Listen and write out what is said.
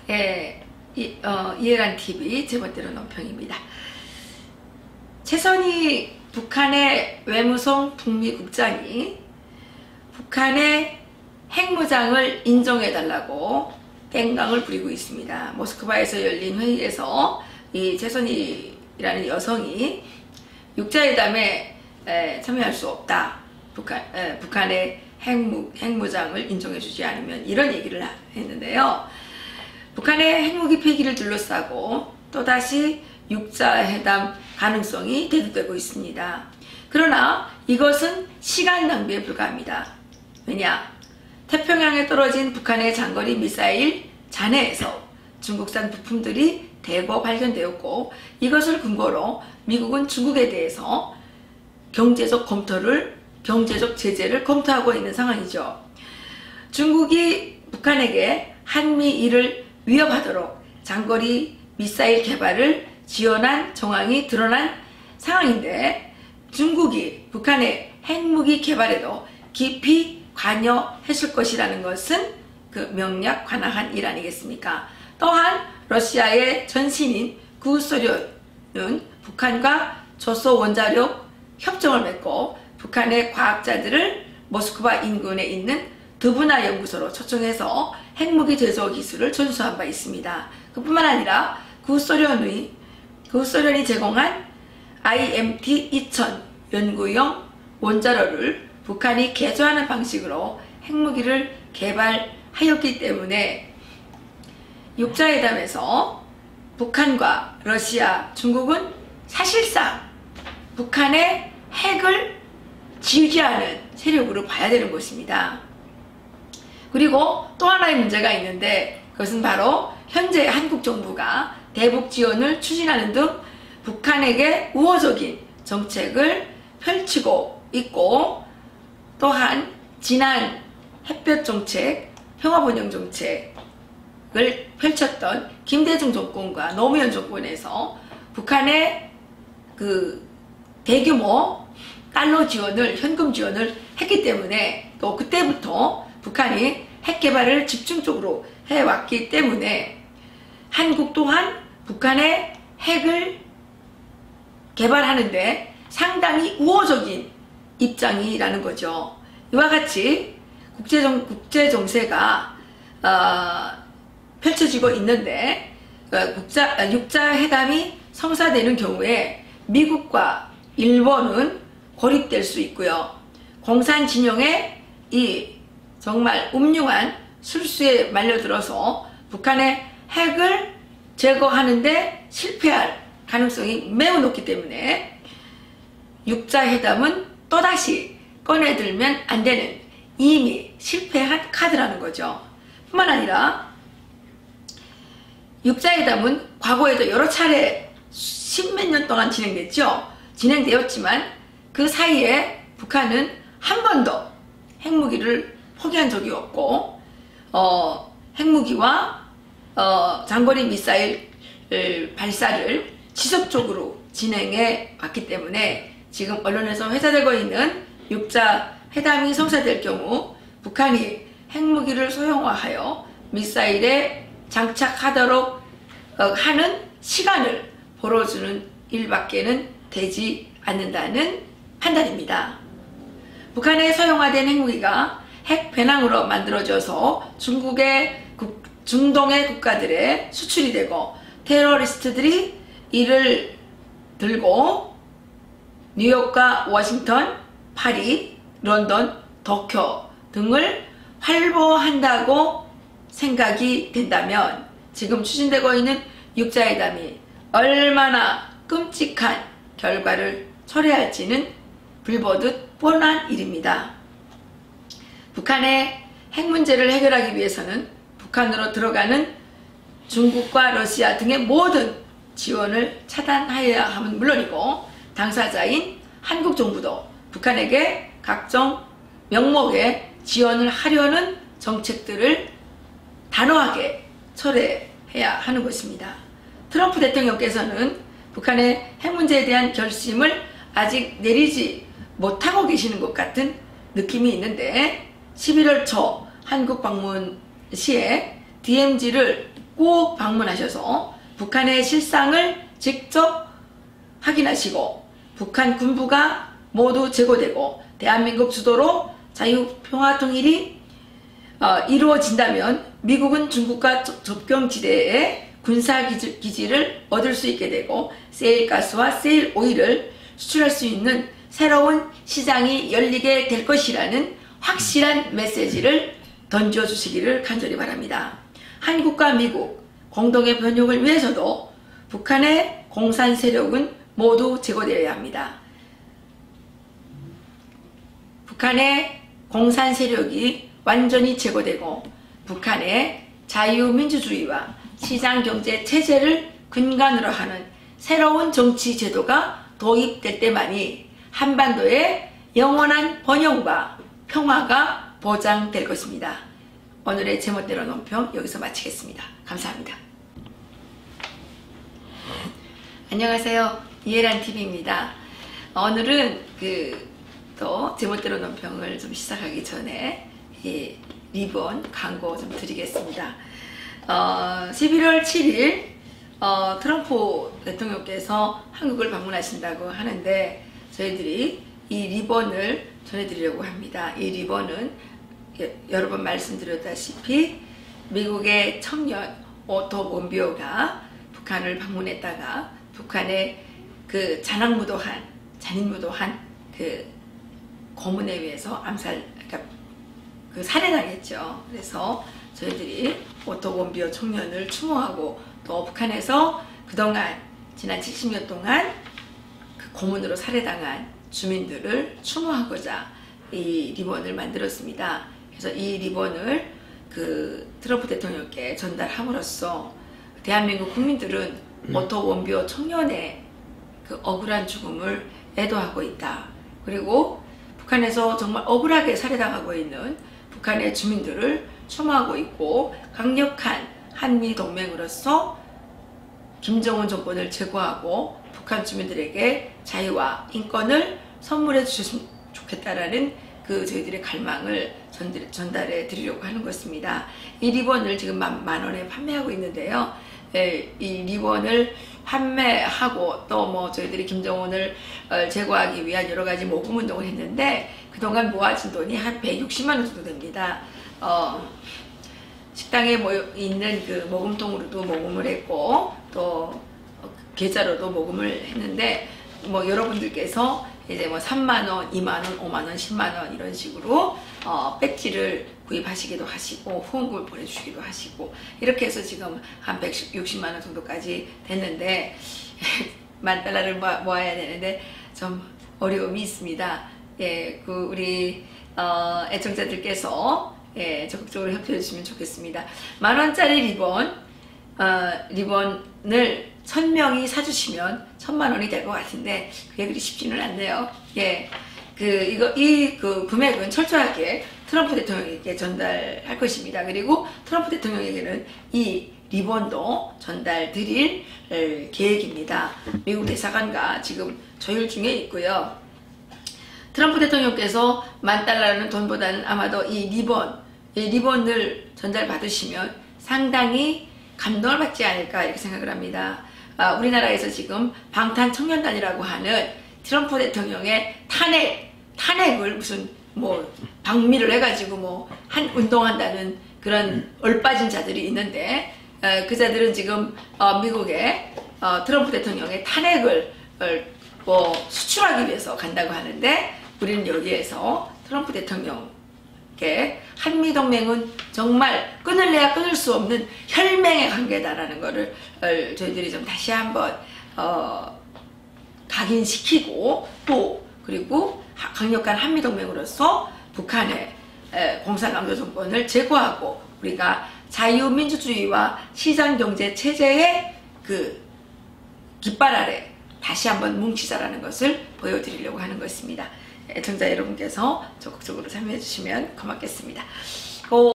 이해란 TV 제 번째로 논평입니다. 최선희 북한의 외무성 북미국장이 북한의 핵무장을 인정해달라고 땡깡을 부리고 있습니다. 모스크바에서 열린 회의에서 이 최선희라는 여성이 육자회담에 참여할 수 없다. 북한의 핵무장을 인정해주지 않으면, 이런 얘기를 했는데요. 북한의 핵무기 폐기를 둘러싸고 또다시 육자회담 가능성이 대두되고 있습니다. 그러나 이것은 시간 낭비에 불과합니다. 왜냐? 태평양에 떨어진 북한의 장거리 미사일 잔해에서 중국산 부품들이 대거 발견되었고, 이것을 근거로 미국은 중국에 대해서 경제적 제재를 검토하고 있는 상황이죠. 중국이 북한에게 한미일을 위협하도록 장거리 미사일 개발을 지원한 정황이 드러난 상황인데, 중국이 북한의 핵무기 개발에도 깊이 관여했을 것이라는 것은 그 명약 관화한 일 아니겠습니까? 또한 러시아의 전신인 구소련은 북한과 조소 원자력 협정을 맺고 북한의 과학자들을 모스크바 인근에 있는 드부나 연구소로 초청해서 핵무기 제조 기술을 전수한 바 있습니다. 그뿐만 아니라 구소련이 제공한 IMT-2000 연구용 원자로를 북한이 개조하는 방식으로 핵무기를 개발하였기 때문에 육자회담에서 북한과 러시아, 중국은 사실상 북한의 핵을 지지하는 세력으로 봐야 되는 것입니다. 그리고 또 하나의 문제가 있는데, 그것은 바로 현재 한국 정부가 대북 지원을 추진하는 등 북한에게 우호적인 정책을 펼치고 있고, 또한 지난 햇볕 정책, 평화번영 정책을 펼쳤던 김대중 정권과 노무현 정권에서 북한의 그 대규모 달러 지원을, 현금 지원을 했기 때문에, 또 그때부터 북한이 핵 개발을 집중적으로 해왔기 때문에 한국 또한 북한의 핵을 개발하는데 상당히 우호적인 입장이라는 거죠. 이와 같이 국제 정세가 펼쳐지고 있는데, 육자회담이 성사되는 경우에 미국과 일본은 고립될 수 있고요. 공산 진영의 이 정말 음흉한 술수에 말려들어서 북한의 핵을 제거하는데 실패할 가능성이 매우 높기 때문에 육자회담은 또다시 꺼내들면 안 되는 이미 실패한 카드라는 거죠. 뿐만 아니라 육자회담은 과거에도 여러 차례 십몇 년 동안 진행되었지만 그 사이에 북한은 한 번도 핵무기를 포기한 적이 없고, 핵무기와 장거리 미사일 발사를 지속적으로 진행해 왔기 때문에 지금 언론에서 회자되고 있는 육자회담이 성사될 경우 북한이 핵무기를 소형화하여 미사일에 장착하도록 하는 시간을 벌어주는 일밖에는 되지 않는다는 판단입니다. 북한의 소형화된 핵무기가 핵 배낭으로 만들어져서 중동의 국가들에 수출이 되고, 테러리스트들이 이를 들고 뉴욕과 워싱턴, 파리, 런던, 도쿄 등을 활보한다고 생각이 된다면 지금 추진되고 있는 육자회담이 얼마나 끔찍한 결과를 초래할지는 불보듯 뻔한 일입니다. 북한의 핵 문제를 해결하기 위해서는 북한으로 들어가는 중국과 러시아 등의 모든 지원을 차단해야 하면 물론이고, 당사자인 한국 정부도 북한에게 각종 명목의 지원을 하려는 정책들을 단호하게 철회해야 하는 것입니다. 트럼프 대통령께서는 북한의 핵 문제에 대한 결심을 아직 내리지 못하고 계시는 것 같은 느낌이 있는데, 11월 초 한국 방문 시에 DMZ를 꼭 방문하셔서 북한의 실상을 직접 확인하시고 북한 군부가 모두 제거되고 대한민국 주도로 자유평화통일이 이루어진다면 미국은 중국과 접경지대에 군사기지를 얻을 수 있게 되고 세일가스와 세일오일을 수출할 수 있는 새로운 시장이 열리게 될 것이라는 확실한 메시지를 던져주시기를 간절히 바랍니다. 한국과 미국 공동의 번영을 위해서도 북한의 공산 세력은 모두 제거되어야 합니다. 북한의 공산 세력이 완전히 제거되고 북한의 자유민주주의와 시장경제 체제를 근간으로 하는 새로운 정치 제도가 도입될 때만이 한반도의 영원한 번영과 평화가 보장될 것입니다. 오늘의 제멋대로 논평 여기서 마치겠습니다. 감사합니다. 안녕하세요. 이해란TV입니다. 오늘은 또 제멋대로 논평을 좀 시작하기 전에 리본 광고 좀 드리겠습니다. 11월 7일 트럼프 대통령께서 한국을 방문하신다고 하는데 저희들이 이 리본을 전해드리려고 합니다. 이 리본은 여러 번 말씀드렸다시피 미국의 청년 오토 몬비오가 북한을 방문했다가 북한의 그 잔인무도한 그 고문에 의해서 그러니까 그 살해당했죠. 그래서 저희들이 오토 몬비오 청년을 추모하고 또 북한에서 그동안 지난 70년 동안 그 고문으로 살해당한 주민들을 추모하고자 이 리본을 만들었습니다. 그래서 이 리본을 그 트럼프 대통령께 전달함으로써 대한민국 국민들은 오토 몬비오 청년의 그 억울한 죽음을 애도하고 있다. 그리고 북한에서 정말 억울하게 살해당하고 있는 북한의 주민들을 추모하고 있고 강력한 한미동맹으로서 김정은 정권을 제거하고 북한 주민들에게 자유와 인권을 선물해 주셨으면 좋겠다라는 그 저희들의 갈망을 전달해 드리려고 하는 것입니다. 이 리본을 지금 10,000원에 판매하고 있는데요. 이 리본을 판매하고 또 뭐 저희들이 김정은을 제거하기 위한 여러 가지 모금 운동을 했는데 그동안 모아진 돈이 한 160만 원 정도 됩니다. 식당에 있는 그 모금통으로도 모금을 했고 또 계좌로도 모금을 했는데 뭐 여러분들께서 이제 뭐 3만원, 2만원, 5만원, 10만원 이런 식으로 배지를 구입하시기도 하시고 후원금을 보내주시기도 하시고 이렇게 해서 지금 한 160만원 정도까지 됐는데 $10,000를 모아야 되는데 좀 어려움이 있습니다. 예, 그 우리 애청자들께서 적극적으로 협조해 주시면 좋겠습니다. 10,000원짜리 리본을 1000명이 사주시면 10,000,000원이 될 것 같은데 그게 그리 쉽지는 않네요. 예, 이 금액은 철저하게 트럼프 대통령에게 전달할 것입니다. 그리고 트럼프 대통령에게는 이 리본도 전달 드릴 계획입니다. 미국 대사관과 지금 조율 중에 있고요. 트럼프 대통령께서 $10,000라는 돈보다는 아마도 이 리본을 전달 받으시면 상당히 감동을 받지 않을까 이렇게 생각을 합니다. 우리나라에서 지금 방탄청년단이라고 하는 트럼프 대통령의 탄핵을 무슨 뭐 방미를 해가지고 뭐 운동한다는 그런 얼빠진 자들이 있는데 그 자들은 지금 미국의 트럼프 대통령의 탄핵을 뭐 수출하기 위해서 간다고 하는데 우리는 여기에서 트럼프 대통령께 한미동맹은 정말 끊을래야 끊을 수 없는 혈맹의 관계다라는 거를 저희들이 좀 다시 한번 각인시키고 또 그리고 강력한 한미동맹으로서 북한의 공산당도 정권을 제거하고 우리가 자유민주주의와 시장경제 체제의 그 깃발 아래 다시 한번 뭉치자라는 것을 보여드리려고 하는 것입니다. 애청자 여러분께서 적극적으로 참여해 주시면 고맙겠습니다.